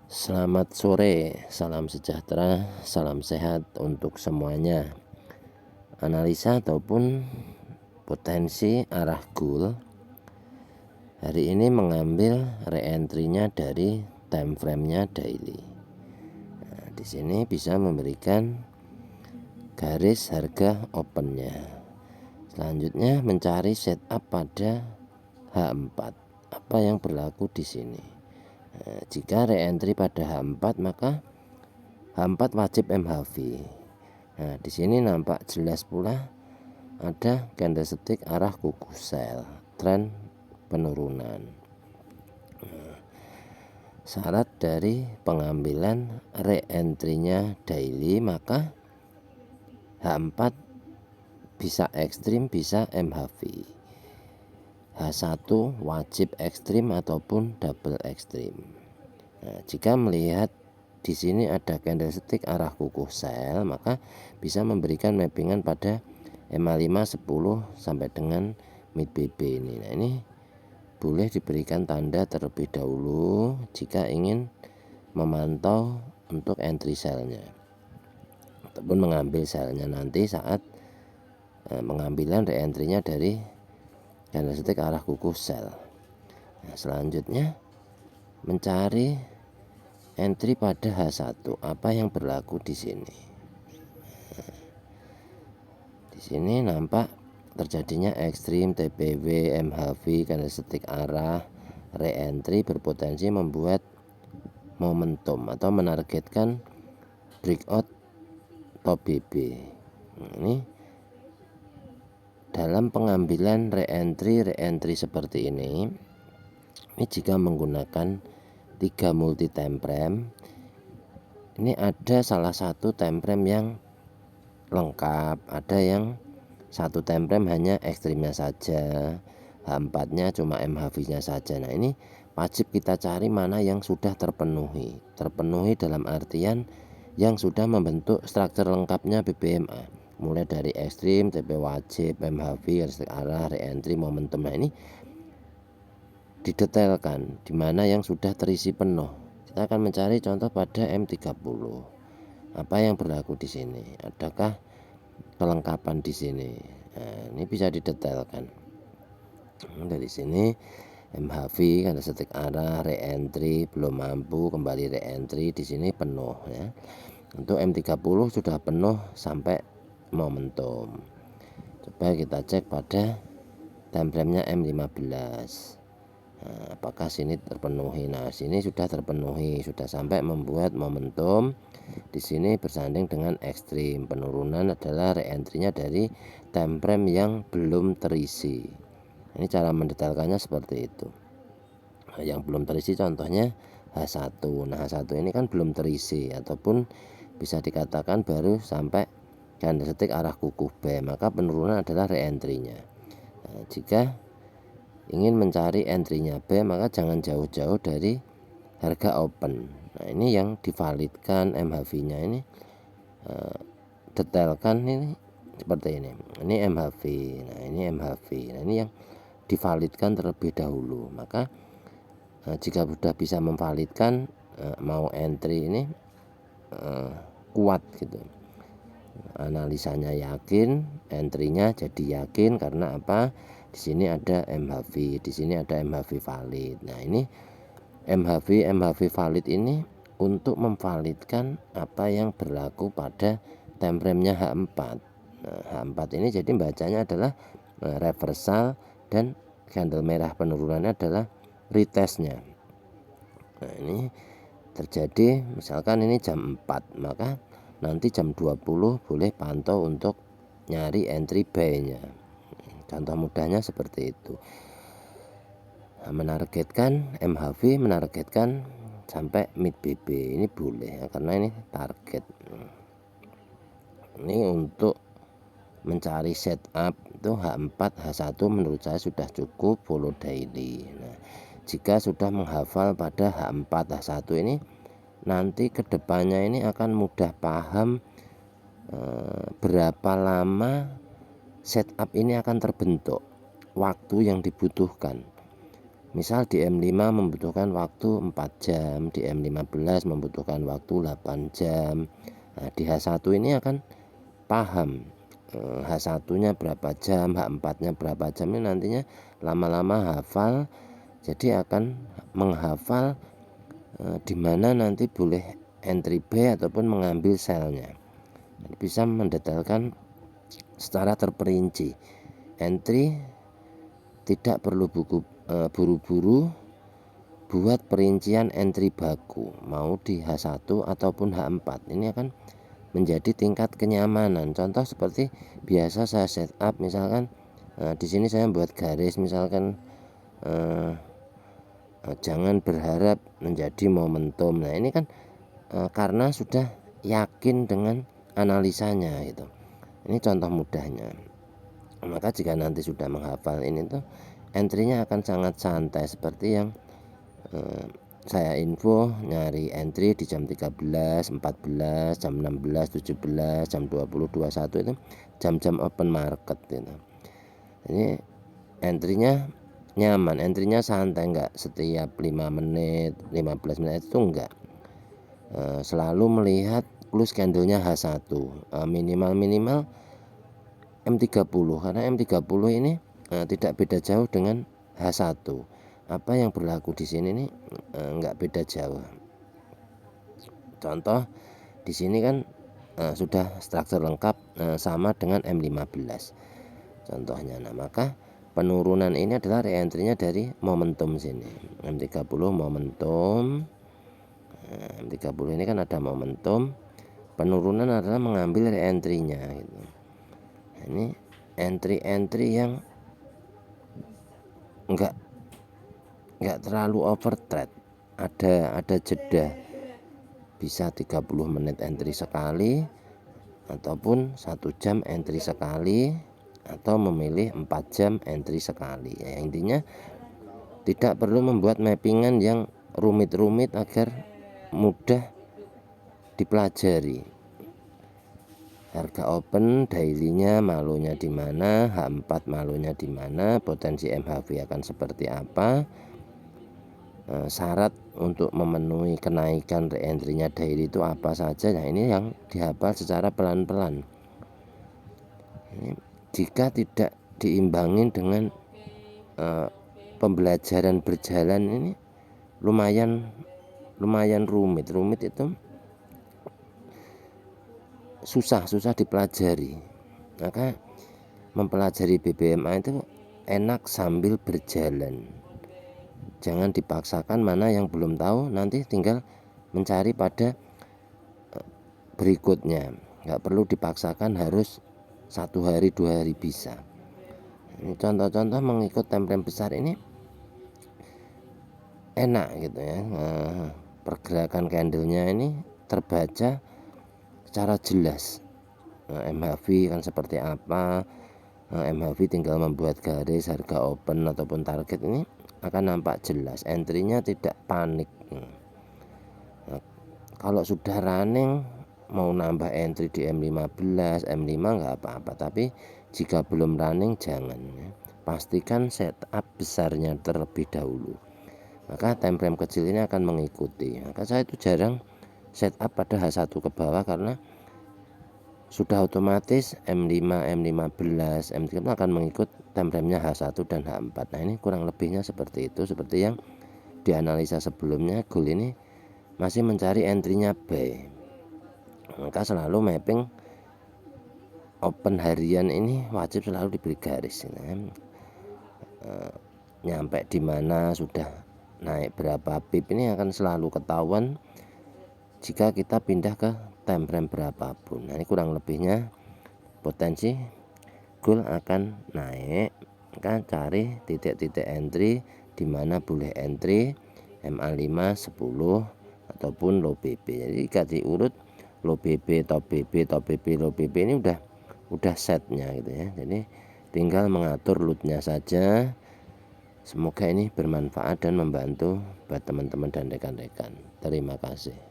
Selamat sore, salam sejahtera, salam sehat untuk semuanya. Analisa ataupun potensi arah goal hari ini mengambil re-entry-nya dari time frame-nya daily. Nah, di sini bisa memberikan garis harga open-nya. Selanjutnya mencari setup pada H4. Apa yang berlaku di sini? Nah, jika re-entry pada H4 maka H4 wajib MHV. Nah, di sini nampak jelas pula ada candlestick arah kuku sell, tren penurunan. Syarat dari pengambilan re-entry-nya daily maka H4 bisa ekstrim, bisa MHV. H1 wajib ekstrim ataupun double ekstrim. Nah, jika melihat di sini ada candlestick arah kuku sell, maka bisa memberikan mappingan pada EMA5 10 sampai dengan mid BB ini. Nah, ini boleh diberikan tanda terlebih dahulu jika ingin memantau untuk entry sell-nya ataupun mengambil sell-nya nanti saat pengambilan re-entry-nya dari candlestick arah kuku sell. Nah, selanjutnya mencari entry pada H1. Apa yang berlaku di sini? Di sini nampak terjadinya ekstrim TPW, MHV, candlestick arah re-entry berpotensi membuat momentum atau menargetkan breakout top BB. Ini dalam pengambilan re-entry seperti ini jika menggunakan 3 multi time frame, ini ada salah satu time frame yang lengkap, ada yang satu time frame hanya ekstrimnya saja, H4-nya cuma MHV-nya saja. Nah, ini wajib kita cari mana yang sudah terpenuhi dalam artian yang sudah membentuk struktur lengkapnya BBMA, mulai dari ekstrim, TP wajib, MHV, garis arah, re-entry, momentum. Nah, ini didetailkan di mana yang sudah terisi penuh. Kita akan mencari contoh pada M30. Apa yang berlaku di sini? Adakah kelengkapan di sini? Nah, ini bisa didetailkan. Dari sini MHV candlestick arah re-entry belum mampu, kembali re-entry, di sini penuh ya. Untuk M30 sudah penuh sampai momentum. Coba kita cek pada time frame-nya M15. Nah, apakah sini terpenuhi? Nah, sini sudah terpenuhi, sudah sampai membuat momentum. Di sini bersanding dengan ekstrim. Penurunan adalah re-entry-nya dari time frame yang belum terisi. Ini cara mendetailkannya seperti itu. Nah, yang belum terisi contohnya H1. Nah, H1 ini kan belum terisi ataupun bisa dikatakan baru sampai candlestick arah kuku B, maka penurunan adalah re-entry-nya. Nah, jika ingin mencari entry-nya B, maka jangan jauh-jauh dari harga open. Nah, ini yang divalidkan MHV-nya ini detailkan ini seperti ini. Ini MHV. Nah, ini MHV. Nah, ini yang divalidkan terlebih dahulu. Maka jika sudah bisa memvalidkan mau entry ini kuat gitu. Analisanya yakin, entry-nya jadi yakin karena apa? Di sini ada MHV, di sini ada MHV valid. Nah, ini MHV valid ini untuk memvalidkan apa yang berlaku pada time frame-nya H4. Nah, H4 ini jadi bacanya adalah reversal dan candle merah penurunannya adalah retestnya. Nah, ini terjadi misalkan ini jam 4, maka nanti jam 20 boleh pantau untuk nyari entry buy-nya. Contoh mudahnya seperti itu. Nah, menargetkan MHV, menargetkan sampai mid BB ini boleh ya, karena ini target. Ini untuk mencari setup itu H4, H1 menurut saya sudah cukup, follow daily. Nah, jika sudah menghafal pada H4, H1 ini nanti kedepannya ini akan mudah paham berapa lama setup ini akan terbentuk, waktu yang dibutuhkan. Misal di M5 membutuhkan waktu 4 jam, di M15 membutuhkan waktu 8 jam. Nah, di H1 ini akan paham H1-nya berapa jam, H4-nya berapa jam, ini nantinya lama-lama hafal, jadi akan menghafal di mana nanti boleh entry B ataupun mengambil selnya. Bisa mendetailkan secara terperinci. Entry tidak perlu buru-buru buat perincian entry baku, mau di H1 ataupun H4. Ini akan menjadi tingkat kenyamanan. Contoh seperti biasa saya setup, misalkan di sini saya buat garis, misalkan jangan berharap menjadi momentum. Nah, ini kan karena sudah yakin dengan analisanya gitu. Ini contoh mudahnya. Maka jika nanti sudah menghafal ini tuh, entry-nya akan sangat santai, seperti yang saya info nyari entry di jam 13, 14, jam 16, 17, jam 20, 21 itu jam-jam open market gitu. Ini entry-nya nyaman, entry-nya santai, enggak setiap 5 menit, 15 menit itu enggak. Selalu melihat close candle-nya H1, minimal M30, karena M30 ini tidak beda jauh dengan H1. Apa yang berlaku di sini nih enggak beda jauh. Contoh di sini kan sudah struktur lengkap sama dengan M15 contohnya. Nah, maka penurunan ini adalah re-entry-nya dari momentum sini. M30 momentum. M30 ini kan ada momentum. Penurunan adalah mengambil re-entry-nya gitu. Nah, ini entry-entry yang enggak terlalu overtrade. Ada jeda. Bisa 30 menit entry sekali, ataupun 1 jam entry sekali, atau memilih 4 jam entry sekali. Ya, intinya tidak perlu membuat mappingan yang rumit-rumit agar mudah dipelajari. Harga open daily-nya malunya di mana, H4 malunya di mana, potensi MHV akan seperti apa, syarat untuk memenuhi kenaikan re-entry-nya daily itu apa saja. Nah, ini yang dihafal secara pelan-pelan. Jika tidak diimbangin dengan pembelajaran berjalan, ini lumayan rumit itu susah dipelajari. Maka mempelajari BBMA itu enak sambil berjalan. Jangan dipaksakan, mana yang belum tahu nanti tinggal mencari pada berikutnya. Nggak perlu dipaksakan harus 1 hari 2 hari bisa. Ini contoh-contoh mengikut time frame besar ini enak gitu ya. Pergerakan candlenya ini terbaca secara jelas. MHV kan seperti apa, MHV tinggal membuat garis harga open ataupun target, ini akan nampak jelas. Entry-nya tidak panik. Nah, kalau sudah running mau nambah entry di M15, M5 nggak apa-apa, tapi jika belum running jangan ya. Pastikan setup besarnya terlebih dahulu, maka time frame kecil ini akan mengikuti. Maka saya itu jarang setup pada H1 ke bawah, karena sudah otomatis M5, M15, M3 akan mengikut time frame-nya H1 dan H4. Nah, ini kurang lebihnya seperti itu. Seperti yang dianalisa sebelumnya, goal ini masih mencari entry-nya buy. Maka selalu mapping open harian ini wajib selalu diberi garis. Nyampe di mana, sudah naik berapa pip, ini akan selalu ketahuan jika kita pindah ke time frame berapapun. Nah, ini kurang lebihnya potensi goal akan naik. Maka cari titik-titik entry di mana boleh entry MA5 10 ataupun low BB. Jadi jika diurut low BB, top BB, top BB, low BB ini udah setnya gitu ya. Jadi tinggal mengatur lootnya saja. Semoga ini bermanfaat dan membantu buat teman-teman dan rekan-rekan. Terima kasih.